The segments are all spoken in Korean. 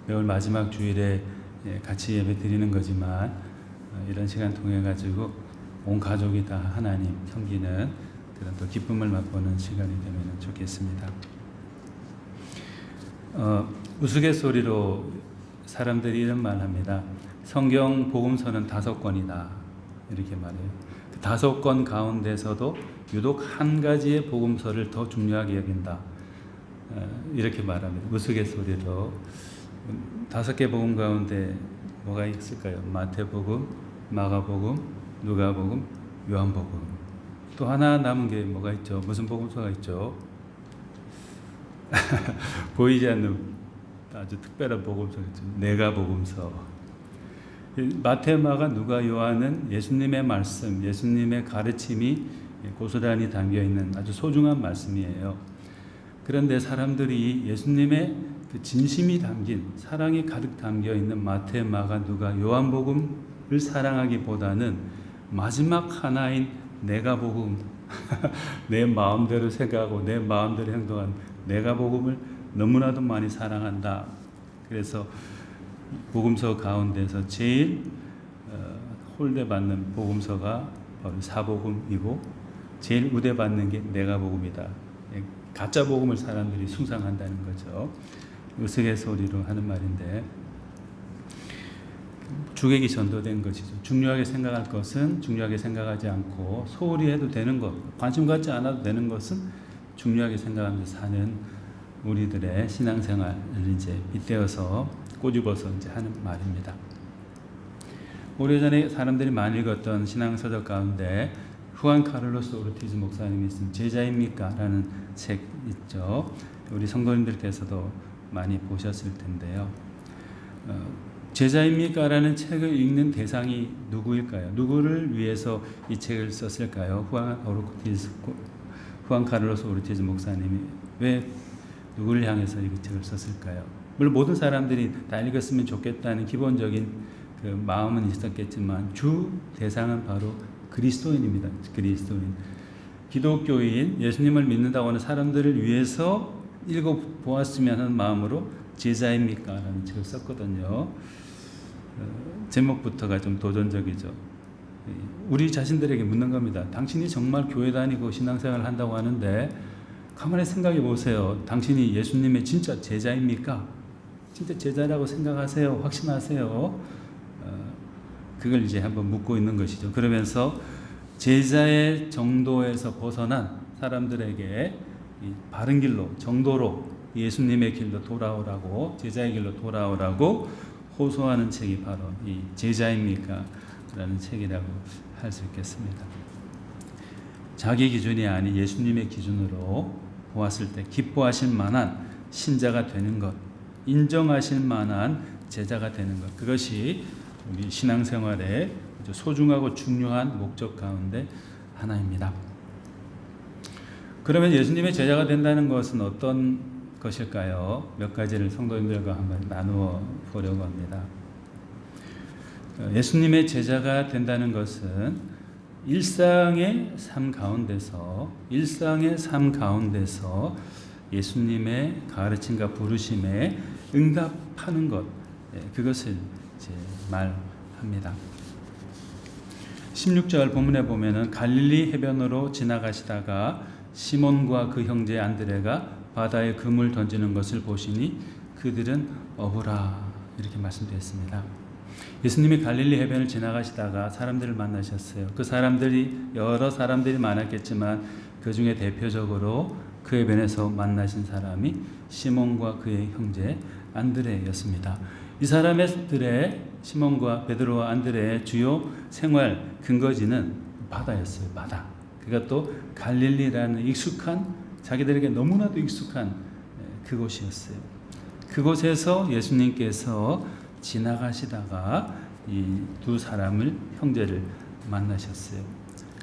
매월 마지막 주일에 같이 예배 드리는 거지만 이런 시간 통해 가지고 온 가족이 다 하나님 섬기는 그런 또 기쁨을 맛보는 시간이 되면 좋겠습니다. 우스갯소리로 사람들이 이런 말 합니다. 성경 복음서는 5권이다 이렇게 말해요. 그 5권 가운데서도 유독 한 가지의 복음서를 더 중요하게 여긴다 이렇게 말합니다. 우스갯소리로 5개 복음 가운데 뭐가 있을까요? 마태복음, 마가복음, 누가복음, 요한복음. 또 하나 남은 게 뭐가 있죠? 무슨 복음서가 있죠? 보이지 않는 아주 특별한 복음서가 있죠. 네가복음서. 마태, 마가, 누가, 요한은 예수님의 말씀, 예수님의 가르침이 고스란히 담겨있는 아주 소중한 말씀이에요. 그런데 사람들이 예수님의 그 진심이 담긴 사랑이 가득 담겨있는 마태, 마가, 누가, 요한복음을 사랑하기보다는 마지막 하나인 네가복음 내 마음대로 생각하고 내 마음대로 행동한 네가복음을 너무나도 많이 사랑한다. 그래서 복음서 가운데서 제일 홀대받는 복음서가 바로 사복음이고 제일 우대받는 게 네가복음이다. 가짜 복음을 사람들이 숭상한다는 거죠. 우스갯소리로 하는 말인데 주객이 전도된 것이죠. 중요하게 생각할 것은 중요하게 생각하지 않고 소홀히 해도 되는 것, 관심 갖지 않아도 되는 것은 중요하게 생각하면서 사는 우리들의 신앙생활을 이제 빗대어서 꼬집어서 이제 하는 말입니다. 오래전에 사람들이 많이 읽었던 신앙서적 가운데 후안 카를로스 오르티즈 목사님이 쓴 제자입니까? 라는 책 있죠. 우리 성도님들께서도 많이 보셨을 텐데요. 제자입니까? 라는 책을 읽는 대상이 누구일까요? 누구를 위해서 이 책을 썼을까요? 후안 카를로스 오르티즈 목사님이 왜 누구를 향해서 이 책을 썼을까요? 물론 모든 사람들이 다 읽었으면 좋겠다는 기본적인 그 마음은 있었겠지만 주 대상은 바로 그리스도인입니다. 그리스도인. 기독교인, 예수님을 믿는다고 하는 사람들을 위해서 읽어보았으면 하는 마음으로 제자입니까? 라는 책을 썼거든요. 제목부터가 좀 도전적이죠. 우리 자신들에게 묻는 겁니다. 당신이 정말 교회 다니고 신앙생활을 한다고 하는데 가만히 생각해 보세요. 당신이 예수님의 진짜 제자입니까? 진짜 제자라고 생각하세요? 확신하세요? 그걸 이제 한번 묻고 있는 것이죠. 그러면서 제자의 정도에서 벗어난 사람들에게 이 바른 길로, 정도로 예수님의 길로 돌아오라고, 제자의 길로 돌아오라고 호소하는 책이 바로 이 제자입니까? 라는 책이라고 할 수 있겠습니다. 자기 기준이 아닌 예수님의 기준으로 보았을 때 기뻐하실 만한 신자가 되는 것, 인정하실 만한 제자가 되는 것, 그것이 우리 신앙생활의 소중하고 중요한 목적 가운데 하나입니다. 그러면 예수님의 제자가 된다는 것은 어떤 것일까요? 몇 가지를 성도님들과 한번 나누어 보려고 합니다. 예수님의 제자가 된다는 것은 일상의 삶 가운데서 예수님의 가르침과 부르심에 응답하는 것, 그것을 이제 말합니다. 16절 본문에 보면은 갈릴리 해변으로 지나가시다가 시몬과 그 형제 안드레가 바다에 그물 던지는 것을 보시니 그들은 어부라 이렇게 말씀드렸습니다. 예수님이 갈릴리 해변을 지나가시다가 사람들을 만나셨어요. 그 사람들이 여러 사람들이 많았겠지만 그 중에 대표적으로 그 해변에서 만나신 사람이 시몬과 그의 형제 안드레였습니다. 이 사람들의 시몬과 베드로와 안드레의 주요 생활 근거지는 바다였어요. 바다. 그것도 갈릴리라는 익숙한 자기들에게 너무나도 익숙한 그곳이었어요. 그곳에서 예수님께서 지나가시다가 이 두 사람을 형제를 만나셨어요.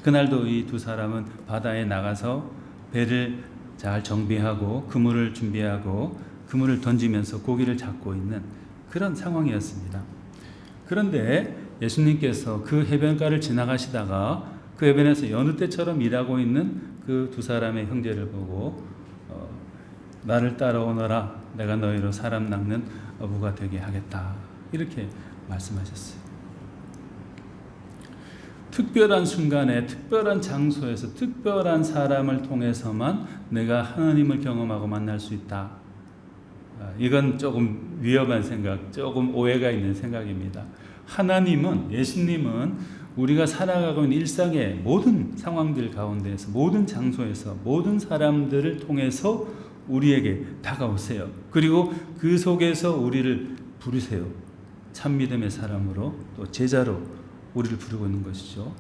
그날도 이 두 사람은 바다에 나가서 배를 잘 정비하고 그물을 준비하고 그물을 던지면서 고기를 잡고 있는 그런 상황이었습니다. 그런데 예수님께서 그 해변가를 지나가시다가 그 해변에서 여느 때처럼 일하고 있는 그 두 사람의 형제를 보고 나를 따라오너라 내가 너희로 사람 낚는 어부가 되게 하겠다. 이렇게 말씀하셨어요. 특별한 순간에 특별한 장소에서 특별한 사람을 통해서만 내가 하나님을 경험하고 만날 수 있다. 이건 조금 위험한 생각, 조금 오해가 있는 생각입니다. 하나님은, 예수님은 우리가 살아가고 있는 일상의 모든 상황들 가운데에서, 모든 장소에서, 모든 사람들을 통해서 우리에게 다가오세요. 그리고 그 속에서 우리를 부르세요. 참믿음의 사람으로, 또 제자로 우리를 부르고 있는 것이죠.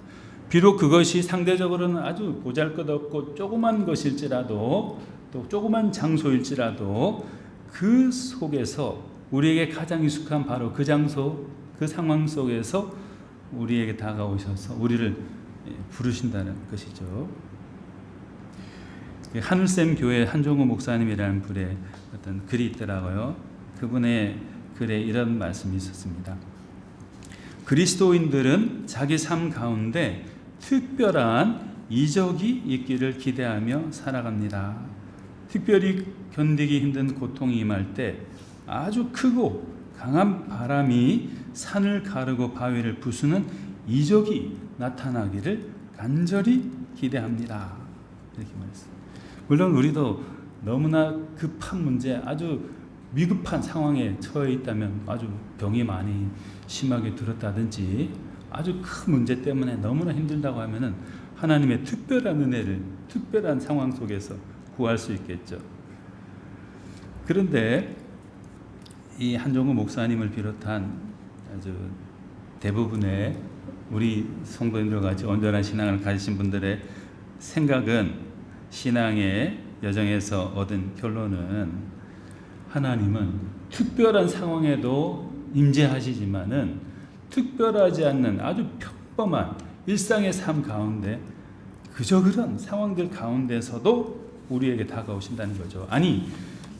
비록 그것이 상대적으로는 아주 보잘것없고 조그만 것일지라도, 또 조그만 장소일지라도 그 속에서 우리에게 가장 익숙한 바로 그 장소, 그 상황 속에서 우리에게 다가오셔서 우리를 부르신다는 것이죠. 하늘샘 교회 한종우 목사님이라는 분의 어떤 글이 있더라고요. 그분의 글에 이런 말씀이 있었습니다. 그리스도인들은 자기 삶 가운데 특별한 이적이 있기를 기대하며 살아갑니다. 특별히 견디기 힘든 고통이 임할 때 아주 크고 강한 바람이 산을 가르고 바위를 부수는 이적이 나타나기를 간절히 기대합니다. 이렇게 말했습니다. 물론 우리도 너무나 급한 문제, 아주 위급한 상황에 처해 있다면, 아주 병이 많이 심하게 들었다든지 아주 큰 문제 때문에 너무나 힘들다고 하면은 하나님의 특별한 은혜를 특별한 상황 속에서 구할 수 있겠죠. 그런데 이 한종우 목사님을 비롯한 아주 대부분의 우리 성도님들과 같이 온전한 신앙을 가지신 분들의 생각은, 신앙의 여정에서 얻은 결론은, 하나님은 특별한 상황에도 임재하시지만은 특별하지 않는 아주 평범한 일상의 삶 가운데, 그저 그런 상황들 가운데서도 우리에게 다가오신다는 거죠. 아니,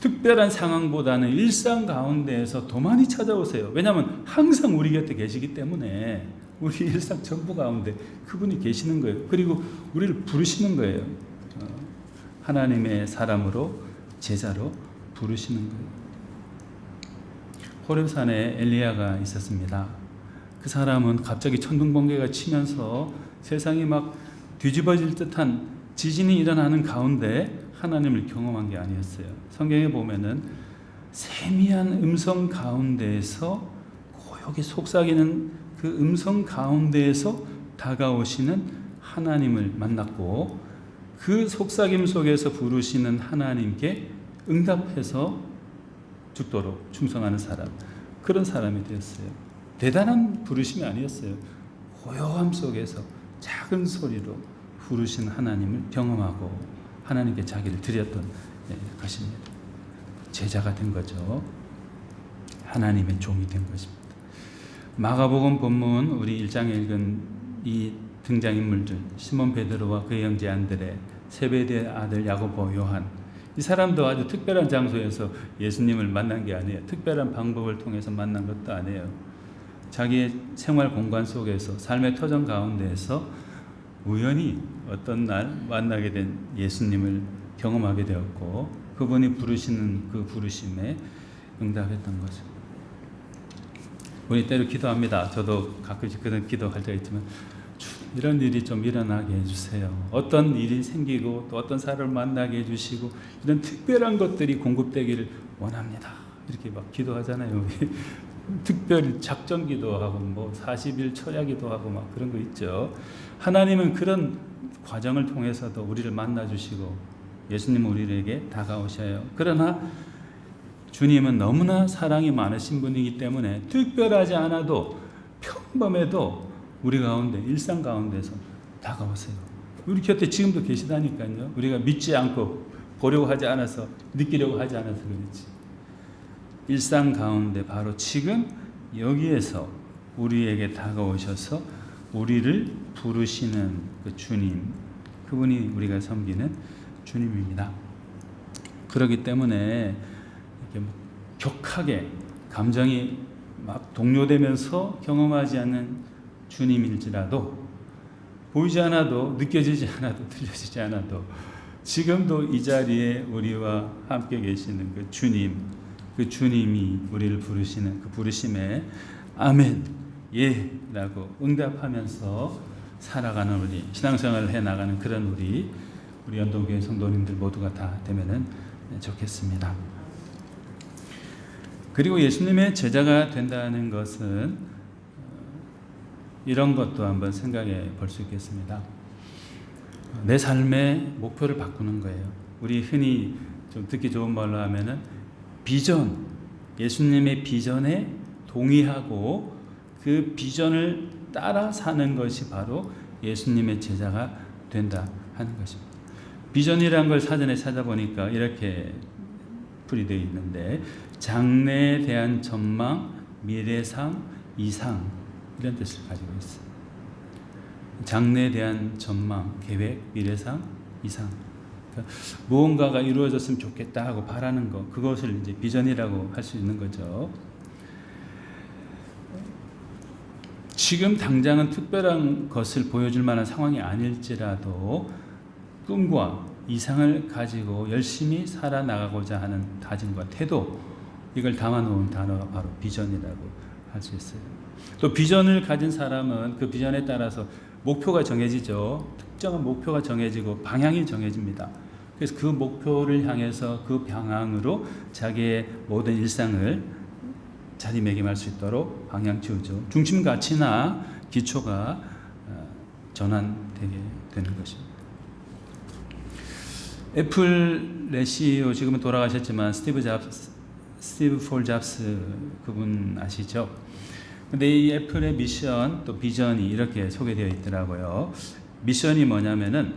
특별한 상황보다는 일상 가운데에서 더 많이 찾아오세요. 왜냐하면 항상 우리 곁에 계시기 때문에, 우리 일상 전부 가운데 그분이 계시는 거예요. 그리고 우리를 부르시는 거예요. 하나님의 사람으로, 제자로 부르시는 거예요. 호렙산에 엘리야가 있었습니다. 그 사람은 갑자기 천둥번개가 치면서 세상이 막 뒤집어질 듯한 지진이 일어나는 가운데 하나님을 경험한 게 아니었어요. 성경에 보면은 세미한 음성 가운데에서, 고요하게 속삭이는 그 음성 가운데에서 다가오시는 하나님을 만났고, 그 속삭임 속에서 부르시는 하나님께 응답해서 죽도록 충성하는 사람, 그런 사람이 되었어요. 대단한 부르심이 아니었어요. 고요함 속에서 작은 소리로 부르신 하나님을 경험하고 하나님께 자기를 드렸던 것입니다. 제자가 된 거죠. 하나님의 종이 된 것입니다. 마가복음 본문 우리 1장에 읽은 이 등장인물들, 시몬 베드로와 그의 형제 안드레, 세베대의 아들 야고보, 요한, 이 사람도 아주 특별한 장소에서 예수님을 만난 게 아니에요. 특별한 방법을 통해서 만난 것도 아니에요. 자기의 생활 공간 속에서, 삶의 터전 가운데에서 우연히 어떤 날 만나게 된 예수님을 경험하게 되었고, 그분이 부르시는 그 부르심에 응답했던 거죠. 우리 때로 기도합니다. 저도 가끔씩 그런 기도할 때가 있지만, 이런 일이 좀 일어나게 해주세요. 어떤 일이 생기고 또 어떤 사람을 만나게 해주시고, 이런 특별한 것들이 공급되기를 원합니다. 이렇게 막 기도하잖아요. 특별 작전 기도하고 뭐 40일 철야 기도하고 막 그런 거 있죠. 하나님은 그런 과정을 통해서도 우리를 만나주시고 예수님은 우리에게 다가오셔요. 그러나 주님은 너무나 사랑이 많으신 분이기 때문에 특별하지 않아도, 평범해도 우리 가운데, 일상 가운데서 다가오세요. 우리 곁에 지금도 계시다니까요. 우리가 믿지 않고 보려고 하지 않아서, 느끼려고 하지 않아서 그렇지. 일상 가운데 바로 지금 여기에서 우리에게 다가오셔서 우리를 부르시는 그 주님, 그분이 우리가 섬기는 주님입니다. 그렇기 때문에 이렇게 격하게 감정이 막 동요되면서 경험하지 않는 주님일지라도, 보이지 않아도, 느껴지지 않아도, 들려지지 않아도 지금도 이 자리에 우리와 함께 계시는 그 주님, 그 주님이 우리를 부르시는 그 부르심에 아멘, 예 라고 응답하면서 살아가는 우리, 신앙생활을 해나가는 그런 우리 연동교회 성도님들 모두가 다 되면은 좋겠습니다. 그리고 예수님의 제자가 된다는 것은 이런 것도 한번 생각해 볼 수 있겠습니다. 내 삶의 목표를 바꾸는 거예요. 우리 흔히 좀 듣기 좋은 말로 하면은 비전, 예수님의 비전에 동의하고 그 비전을 따라 사는 것이 바로 예수님의 제자가 된다 하는 것입니다. 비전이라는 걸 사전에 찾아보니까 이렇게 풀이되어 있는데, 장래에 대한 전망, 미래상, 이상, 이런 뜻을 가지고 있어요. 장래에 대한 전망, 계획, 미래상, 이상. 그러니까 무언가가 이루어졌으면 좋겠다 하고 바라는 것, 그것을 이제 비전이라고 할 수 있는 거죠. 지금 당장은 특별한 것을 보여줄 만한 상황이 아닐지라도 꿈과 이상을 가지고 열심히 살아나가고자 하는 다짐과 태도, 이걸 담아놓은 단어가 바로 비전이라고 할 수 있어요. 또 비전을 가진 사람은 그 비전에 따라서 목표가 정해지죠. 특정한 목표가 정해지고 방향이 정해집니다. 그래서 그 목표를 향해서 그 방향으로 자기의 모든 일상을 자리매김할 수 있도록 방향 지우죠. 중심 가치나 기초가 전환되게 되는 것입니다. 애플의 CEO, 지금은 돌아가셨지만 스티브 폴 잡스, 그분 아시죠? 근데 이 애플의 미션 또 비전이 이렇게 소개되어 있더라고요. 미션이 뭐냐면은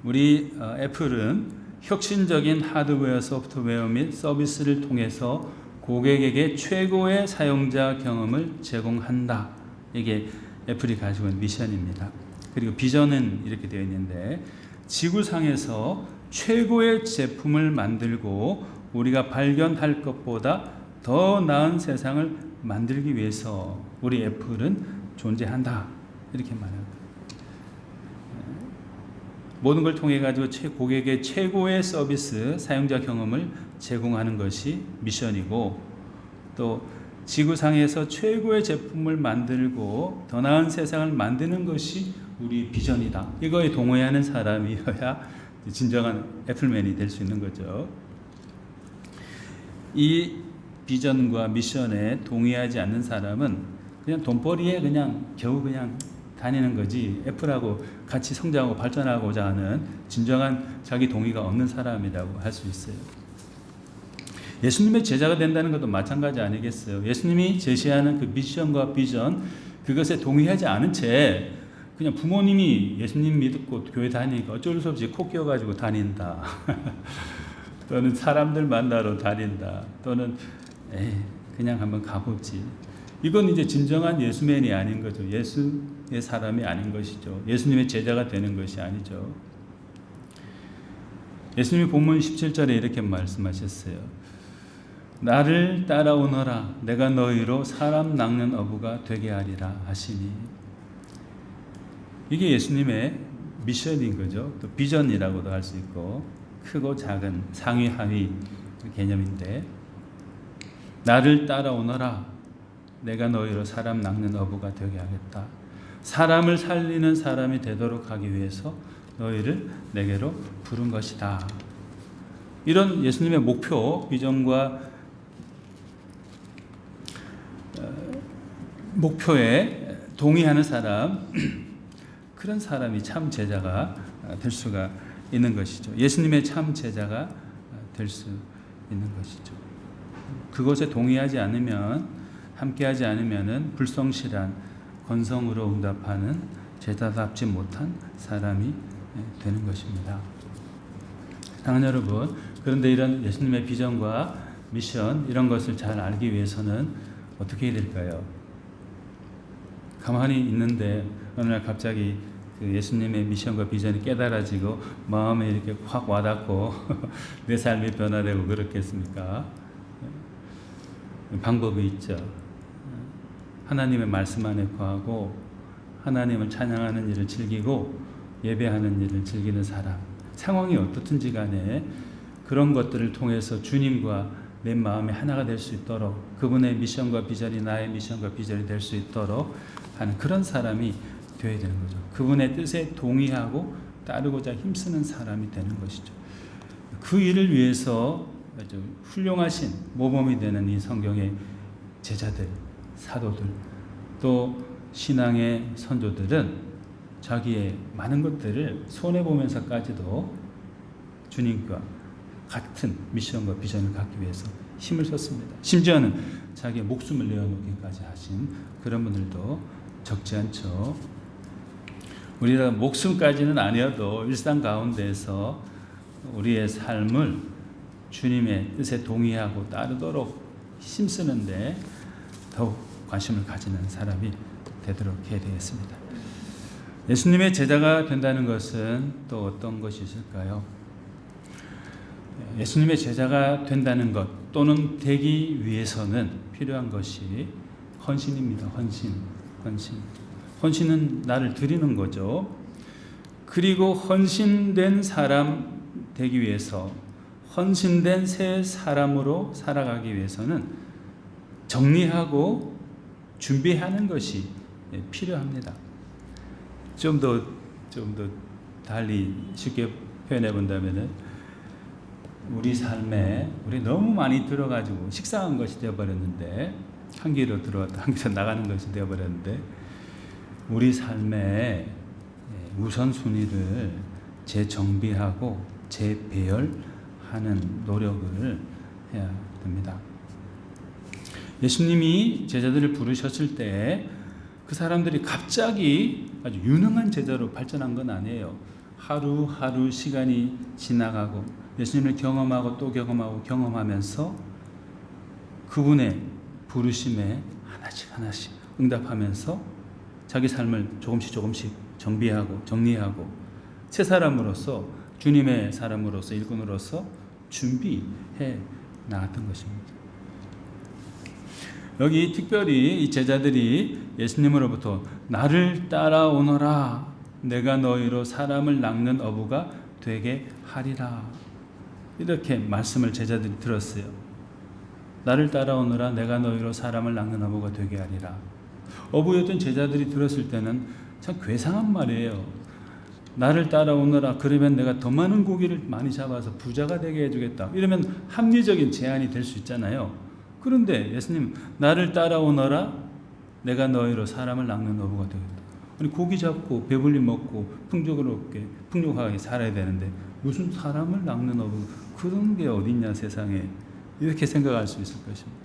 우리 애플은 혁신적인 하드웨어, 소프트웨어 및 서비스를 통해서 고객에게 최고의 사용자 경험을 제공한다. 이게 애플이 가지고 있는 미션입니다. 그리고 비전은 이렇게 되어 있는데, 지구상에서 최고의 제품을 만들고 우리가 발견할 것보다 더 나은 세상을 만들기 위해서 우리 애플은 존재한다. 이렇게 말합니다. 모든 걸 통해 가지고 고객의 최고의 서비스, 사용자 경험을 제공하는 것이 미션이고, 또 지구상에서 최고의 제품을 만들고 더 나은 세상을 만드는 것이 우리 비전이다. 이거에 동의하는 사람이어야 진정한 애플맨이 될 수 있는 거죠. 이 비전과 미션에 동의하지 않는 사람은 그냥 돈벌이에 그냥 겨우 그냥 다니는 거지, 애플하고 같이 성장하고 발전하고자 하는 진정한 자기 동의가 없는 사람이라고 할 수 있어요. 예수님의 제자가 된다는 것도 마찬가지 아니겠어요? 예수님이 제시하는 그 미션과 비전, 그것에 동의하지 않은 채 그냥 부모님이 예수님 믿고 교회 다니니까 어쩔 수 없이 코 끼워가지고 다닌다. 또는 사람들 만나러 다닌다. 또는 그냥 한번 가보지. 이건 이제 진정한 예수맨이 아닌 거죠. 예수의 사람이 아닌 것이죠. 예수님의 제자가 되는 것이 아니죠. 예수님이 본문 17절에 이렇게 말씀하셨어요. 나를 따라오너라. 내가 너희로 사람 낚는 어부가 되게 하리라 하시니. 이게 예수님의 미션인 거죠. 또 비전이라고도 할 수 있고, 크고 작은 상위 하위 개념인데, 나를 따라오너라. 내가 너희로 사람 낚는 어부가 되게 하겠다. 사람을 살리는 사람이 되도록 하기 위해서 너희를 내게로 부른 것이다. 이런 예수님의 목표, 비전과 목표에 동의하는 사람, 그런 사람이 참 제자가 될 수가 있는 것이죠. 예수님의 참 제자가 될 수 있는 것이죠. 그것에 동의하지 않으면, 함께하지 않으면은 불성실한, 건성으로 응답하는 제자답지 못한 사람이 되는 것입니다. 사랑하는 여러분, 그런데 이런 예수님의 비전과 미션, 이런 것을 잘 알기 위해서는 어떻게 해야 될까요? 가만히 있는데 어느 날 갑자기 그 예수님의 미션과 비전이 깨달아지고 마음에 이렇게 확 와닿고 내 삶이 변화되고 그렇겠습니까? 방법이 있죠. 하나님의 말씀 안에 거하고 하나님을 찬양하는 일을 즐기고 예배하는 일을 즐기는 사람, 상황이 어떻든지 간에 그런 것들을 통해서 주님과 내 마음이 하나가 될 수 있도록 그분의 미션과 비전이 나의 미션과 비전이 될 수 있도록 하는 그런 사람이 되어야 되는 거죠. 그분의 뜻에 동의하고 따르고자 힘쓰는 사람이 되는 것이죠. 그 일을 위해서 아주 훌륭하신 모범이 되는 이 성경의 제자들, 사도들, 또 신앙의 선조들은 자기의 많은 것들을 손해보면서까지도 주님과 같은 미션과 비전을 갖기 위해서 힘을 썼습니다. 심지어는 자기의 목숨을 내어놓기까지 하신 그런 분들도 적지 않죠. 우리가 목숨까지는 아니어도 일상 가운데서 우리의 삶을 주님의 뜻에 동의하고 따르도록 힘쓰는데 더욱 관심을 가지는 사람이 되도록 해야 되겠습니다. 예수님의 제자가 된다는 것은 또 어떤 것이 있을까요? 예수님의 제자가 된다는 것 또는 되기 위해서는 필요한 것이 헌신입니다. 헌신은 나를 드리는 거죠. 그리고 헌신된 사람 되기 위해서, 헌신된 새 사람으로 살아가기 위해서는 정리하고 준비하는 것이 필요합니다. 좀 더 달리 쉽게 표현해 본다면은 우리 삶에 우리 너무 많이 들어가지고 식상한 것이 되어버렸는데, 한 귀로 들어왔다 한 귀로 나가는 것이 되어버렸는데, 우리 삶의 우선순위를 재정비하고 재배열하는 노력을 해야 됩니다. 예수님이 제자들을 부르셨을 때 그 사람들이 갑자기 아주 유능한 제자로 발전한 건 아니에요. 하루하루 시간이 지나가고 예수님을 경험하고 또 경험하면서 그분의 부르심에 하나씩 응답하면서 자기 삶을 조금씩 정비하고 정리하고 새 사람으로서, 주님의 사람으로서, 일꾼으로서 준비해 나갔던 것입니다. 여기 특별히 이 제자들이 예수님으로부터 나를 따라오너라, 내가 너희로 사람을 낚는 어부가 되게 하리라, 이렇게 말씀을 제자들이 들었어요. 나를 따라오너라, 내가 너희로 사람을 낚는 어부가 되게 하리라. 어부였던 제자들이 들었을 때는 참 괴상한 말이에요. 나를 따라오너라, 그러면 내가 더 많은 고기를 많이 잡아서 부자가 되게 해주겠다, 이러면 합리적인 제안이 될 수 있잖아요. 그런데 예수님, 나를 따라오너라, 내가 너희로 사람을 낚는 어부가 되겠다. 아니, 고기 잡고 배불리 먹고 풍족하게 살아야 되는데 무슨 사람을 낚는 어부, 그런 게 어딨냐 세상에, 이렇게 생각할 수 있을 것입니다.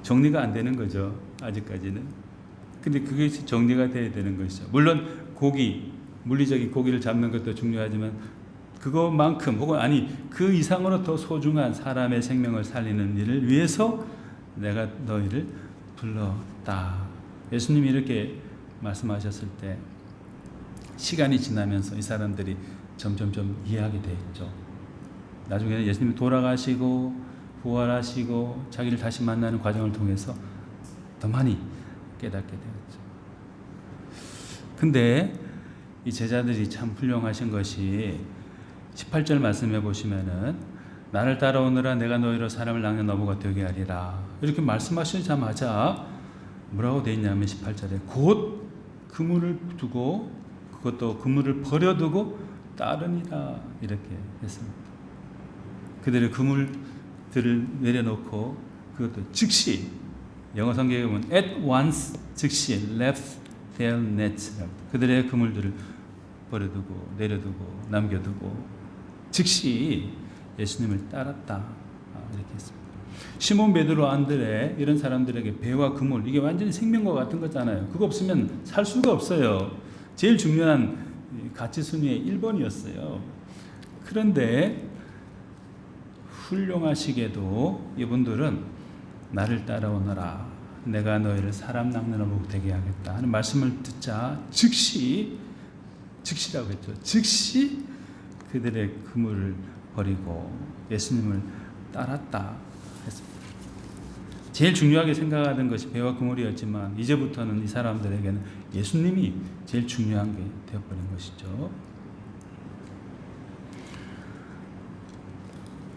정리가 안 되는 거죠, 아직까지는. 근데 그것이 정리가 돼야 되는 것이죠. 물론 물리적인 고기를 잡는 것도 중요하지만 그것만큼 혹은 그 이상으로 더 소중한 사람의 생명을 살리는 일을 위해서 내가 너희를 불렀다. 예수님이 이렇게 말씀하셨을 때 시간이 지나면서 이 사람들이 점점 이해하게 되었죠. 나중에는 예수님이 돌아가시고 부활하시고 자기를 다시 만나는 과정을 통해서 더 많이 깨닫게 되었죠. 근데 이 제자들이 참 훌륭하신 것이 18절 말씀해 보시면은 나를 따라오느라 내가 너희로 사람을 낚는 어부가 되게 하리라, 이렇게 말씀하시자마자 뭐라고 되어 있냐면 18절에 곧 그물을 두고, 그것도 그물을 버려두고 따르니라, 이렇게 했습니다. 그들의 그물들을 내려놓고 그것도 즉시, 영어 성경에 보면 at once, 즉시 left their nets, 그들의 그물들을 버려두고 내려두고 남겨두고 즉시 예수님을 따랐다, 이렇게 했습니다. 시몬, 베드로, 안드레, 이런 사람들에게 배와 그물, 이게 완전히 생명과 같은 거잖아요. 그거 없으면 살 수가 없어요. 제일 중요한 가치 순위의 1번이었어요. 그런데 훌륭하시게도 이분들은 나를 따라오너라, 내가 너희를 사람 낚는 어부 되게 하겠다 하는 말씀을 듣자 즉시라고 했죠. 즉시 그들의 그물을 버리고 예수님을 따랐다 했습니다. 제일 중요하게 생각하던 것이 배와 그물이었지만 이제부터는 이 사람들에게는 예수님이 제일 중요한 게 되어버린 것이죠.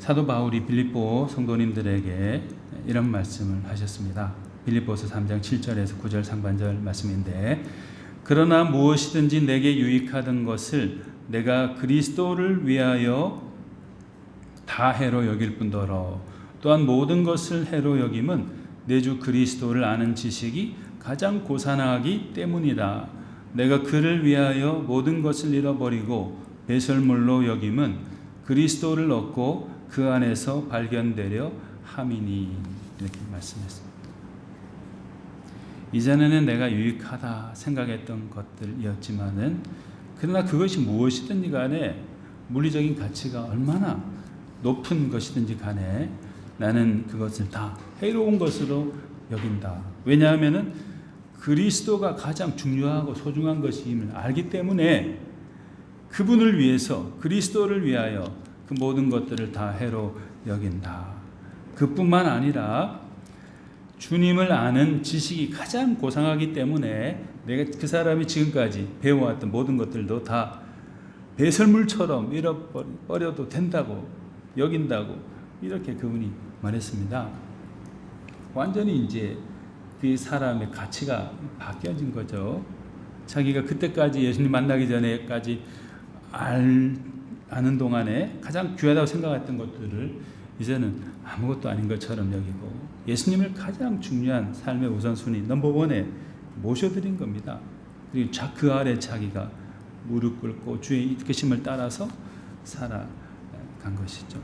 사도 바울이 빌립보 성도님들에게 이런 말씀을 하셨습니다. 빌립보서 3장 7절에서 9절 상반절 말씀인데, 그러나 무엇이든지 내게 유익하던 것을 내가 그리스도를 위하여 다 해로 여길 뿐더러 또한 모든 것을 해로 여김은 내 주 그리스도를 아는 지식이 가장 고상하기 때문이다. 내가 그를 위하여 모든 것을 잃어버리고 배설물로 여김은 그리스도를 얻고 그 안에서 발견되려 함이니. 이렇게 말씀했습니다. 이전에는 내가 유익하다 생각했던 것들이었지만은, 그러나 그것이 무엇이든지 간에 물리적인 가치가 얼마나 높은 것이든지 간에 나는 그것을 다 해로운 것으로 여긴다. 왜냐하면은 그리스도가 가장 중요하고 소중한 것임을 알기 때문에 그분을 위해서, 그리스도를 위하여 그 모든 것들을 다 해로 여긴다. 그뿐만 아니라 주님을 아는 지식이 가장 고상하기 때문에 내가 그 사람이 지금까지 배워왔던 모든 것들도 다 배설물처럼 잃어버려도 된다고 여긴다고, 이렇게 그분이 말했습니다. 완전히 이제 그 사람의 가치가 바뀌어진 거죠. 자기가 그때까지 예수님 만나기 전에까지 아는 동안에 가장 귀하다고 생각했던 것들을 이제는 아무것도 아닌 것처럼 여기고, 예수님을 가장 중요한 삶의 우선순위 넘버원에 모셔드린 겁니다. 그리고 그 아래 자기가 무릎 꿇고 주의 이끄심을 따라서 살아간 것이죠.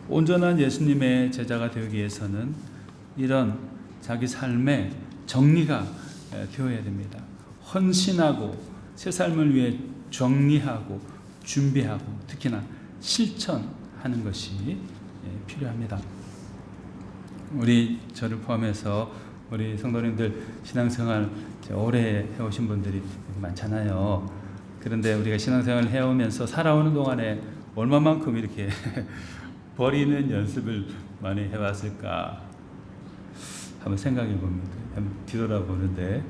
온전한 예수님의 제자가 되기 위해서는 이런 자기 삶의 정리가 되어야 됩니다. 헌신하고 새 삶을 위해 정리하고 준비하고 특히나 실천하는 것이 필요합니다. 우리 저를 포함해서 우리 성도님들 신앙생활 오래 해오신 분들이 많잖아요. 그런데 우리가 신앙생활을 해오면서 살아오는 동안에 얼마만큼 이렇게 버리는 연습을 많이 해왔을까 한번 생각해 봅니다. 한번 뒤돌아보는데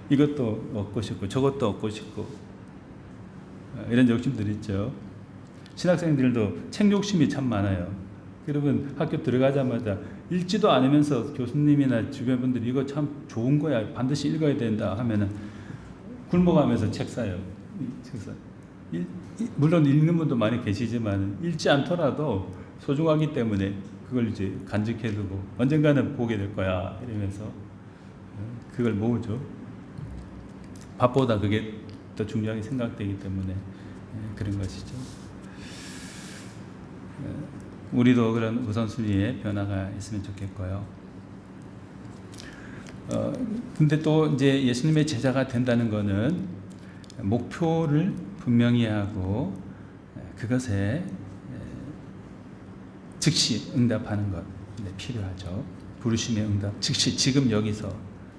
이것도 얻고 싶고 저것도 얻고 싶고 이런 욕심들 있죠. 신학생들도 책 욕심이 참 많아요. 여러분 학교 들어가자마자 읽지도 않으면서 교수님이나 주변 분들이 이거 참 좋은 거야, 반드시 읽어야 된다 하면은 굶어가면서 책 사요. 책 사. 물론 읽는 분도 많이 계시지만 읽지 않더라도 소중하기 때문에 그걸 이제 간직해두고 언젠가는 보게 될 거야 이러면서 그걸 모으죠. 밥보다 그게 더 중요하게 생각되기 때문에 그런 것이죠. 우리도 그런 우선순위의 변화가 있으면 좋겠고요. 근데 또 이제 예수님의 제자가 된다는 것은 목표를 분명히 하고 그것에 즉시 응답하는 것 필요하죠. 부르심의 응답, 즉시 지금 여기서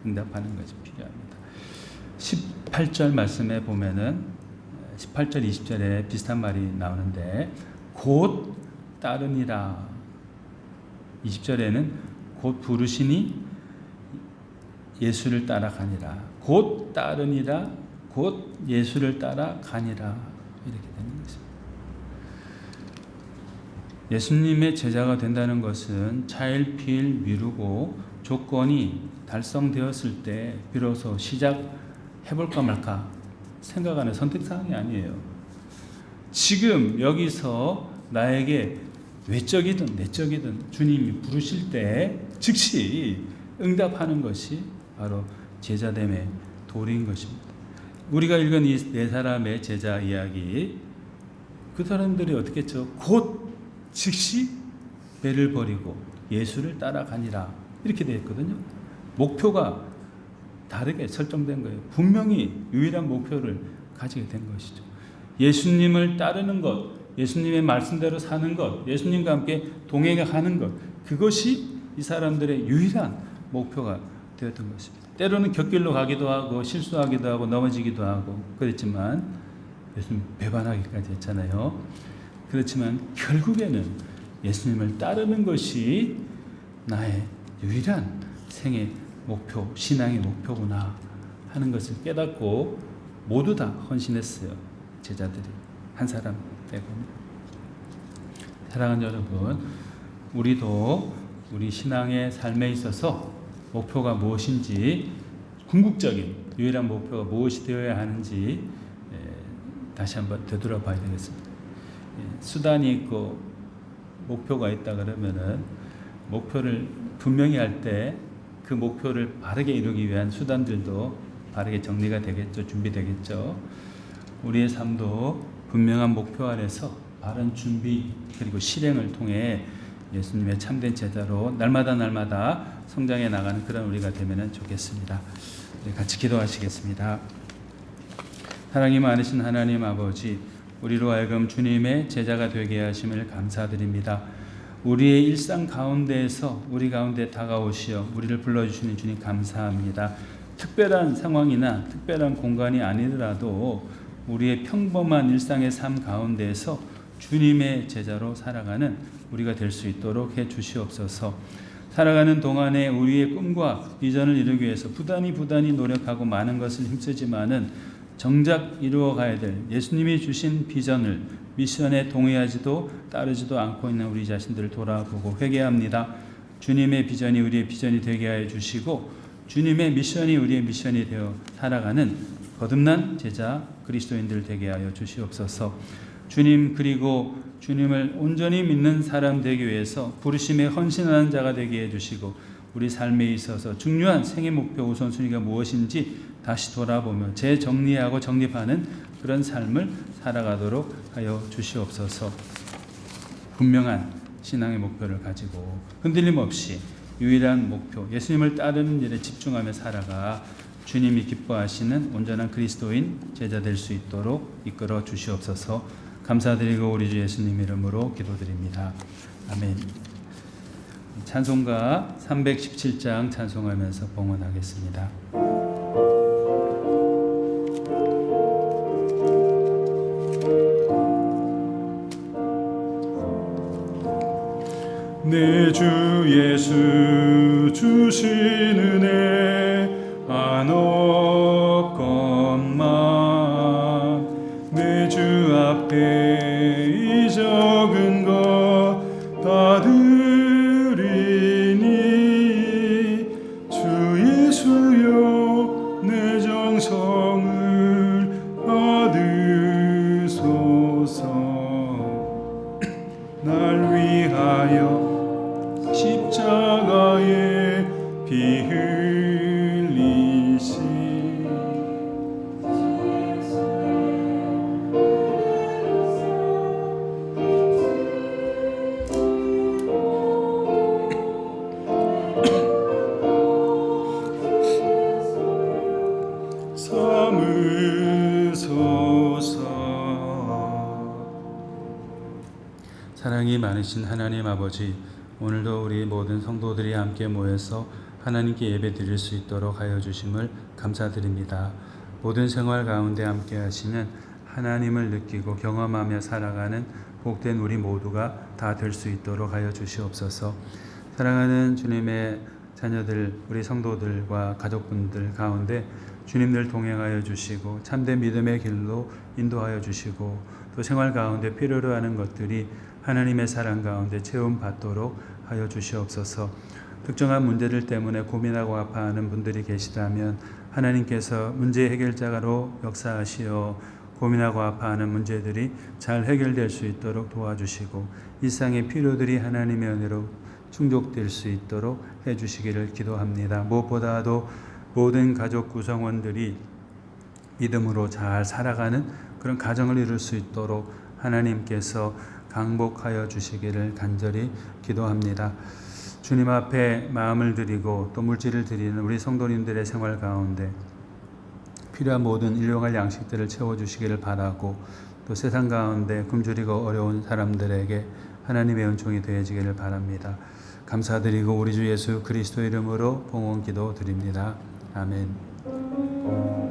응답하는 것이 필요합니다. 18절 말씀에 보면은 18절 20절에 비슷한 말이 나오는데 곧 따르니라. 20절에는 곧 부르시니 예수를 따라가니라. 곧 따르니라. 곧 예수를 따라가니라. 이렇게 되는 것입니다. 예수님의 제자가 된다는 것은 차일피일 미루고 조건이 달성되었을 때 비로소 시작해볼까 말까 생각하는 선택사항이 아니에요. 지금 여기서 나에게 외적이든 내적이든 주님이 부르실 때 즉시 응답하는 것이 바로 제자됨의 도리인 것입니다. 우리가 읽은 이 네 사람의 제자 이야기, 그 사람들이 어떻게 했죠? 곧 즉시 배를 버리고 예수를 따라가니라 이렇게 되어 있거든요. 목표가 다르게 설정된 거예요. 분명히 유일한 목표를 가지게 된 것이죠. 예수님을 따르는 것, 예수님의 말씀대로 사는 것, 예수님과 함께 동행하는 것, 그것이 이 사람들의 유일한 목표가 되었던 것입니다. 때로는 곁길로 가기도 하고 실수하기도 하고 넘어지기도 하고 그랬지만 예수님 배반하기까지 했잖아요. 그렇지만 결국에는 예수님을 따르는 것이 나의 유일한 생의 목표, 신앙의 목표구나 하는 것을 깨닫고 모두 다 헌신했어요. 제자들이 한 사람 빼고. 사랑하는 여러분, 우리도 우리 신앙의 삶에 있어서 목표가 무엇인지, 궁극적인 유일한 목표가 무엇이 되어야 하는지 다시 한번 되돌아봐야 되겠습니다. 수단이 있고 목표가 있다 그러면은 목표를 분명히 할 때 그 목표를 바르게 이루기 위한 수단들도 바르게 정리가 되겠죠. 준비되겠죠. 우리의 삶도 분명한 목표 안에서 바른 준비 그리고 실행을 통해 예수님의 참된 제자로 날마다 성장해 나가는 그런 우리가 되면 좋겠습니다. 같이 기도하시겠습니다. 사랑이 많으신 하나님 아버지, 우리로 하여금 주님의 제자가 되게 하심을 감사드립니다. 우리의 일상 가운데에서 우리 가운데 다가오시어 우리를 불러주시는 주님 감사합니다. 특별한 상황이나 특별한 공간이 아니더라도 우리의 평범한 일상의 삶 가운데에서 주님의 제자로 살아가는 우리가 될 수 있도록 해 주시옵소서. 살아가는 동안에 우리의 꿈과 비전을 이루기 위해서 부단히 노력하고 많은 것을 힘쓰지만은 정작 이루어가야 될 예수님이 주신 비전을, 미션에 동의하지도 따르지도 않고 있는 우리 자신들을 돌아보고 회개합니다. 주님의 비전이 우리의 비전이 되게 하여 주시고 주님의 미션이 우리의 미션이 되어 살아가는 거듭난 제자 그리스도인들 되게 하여 주시옵소서. 주님, 그리고 주님을 온전히 믿는 사람 되기 위해서 부르심에 헌신하는 자가 되게 해주시고 우리 삶에 있어서 중요한 생애 목표 우선순위가 무엇인지 다시 돌아보며 재정리하고 정립하는 그런 삶을 살아가도록 하여 주시옵소서. 분명한 신앙의 목표를 가지고 흔들림 없이 유일한 목표 예수님을 따르는 일에 집중하며 살아가 주님이 기뻐하시는 온전한 그리스도인 제자 될 수 있도록 이끌어 주시옵소서. 감사드리고 우리 주 예수님 이름으로 기도드립니다. 아멘. 찬송가 317장 찬송하면서 봉헌하겠습니다. 내 주 예수 주신 은혜 한없건만 내 주 앞에 이 적은 것 다 드리니 주 예수여 내 정성을 받으소서. 날 위하여 십자가에 피 흘리시 삼으소서. 사랑이 많으신 하나님 아버지, 오늘도 우리 모든 성도들이 함께 모여서 하나님께 예배 드릴 수 있도록 하여 주심을 감사드립니다. 모든 생활 가운데 함께 하시는 하나님을 느끼고 경험하며 살아가는 복된 우리 모두가 다 될 수 있도록 하여 주시옵소서. 사랑하는 주님의 자녀들, 우리 성도들과 가족분들 가운데 주님들 동행하여 주시고 참된 믿음의 길로 인도하여 주시고 또 생활 가운데 필요로 하는 것들이 하나님의 사랑 가운데 채움받도록 하여 주시옵소서. 특정한 문제들 때문에 고민하고 아파하는 분들이 계시다면 하나님께서 문제 해결자로 역사하시어 고민하고 아파하는 문제들이 잘 해결될 수 있도록 도와주시고 일상의 필요들이 하나님의 은혜로 충족될 수 있도록 해주시기를 기도합니다. 무엇보다도 모든 가족 구성원들이 믿음으로 잘 살아가는 그런 가정을 이룰 수 있도록 하나님께서 강복하여 주시기를 간절히 기도합니다. 주님 앞에 마음을 드리고 또 물질을 드리는 우리 성도님들의 생활 가운데 필요한 모든 일용할 양식들을 채워주시기를 바라고 또 세상 가운데 굶주리고 어려운 사람들에게 하나님의 은총이 되어지기를 바랍니다. 감사드리고 우리 주 예수 그리스도 이름으로 봉헌 기도 드립니다. 아멘.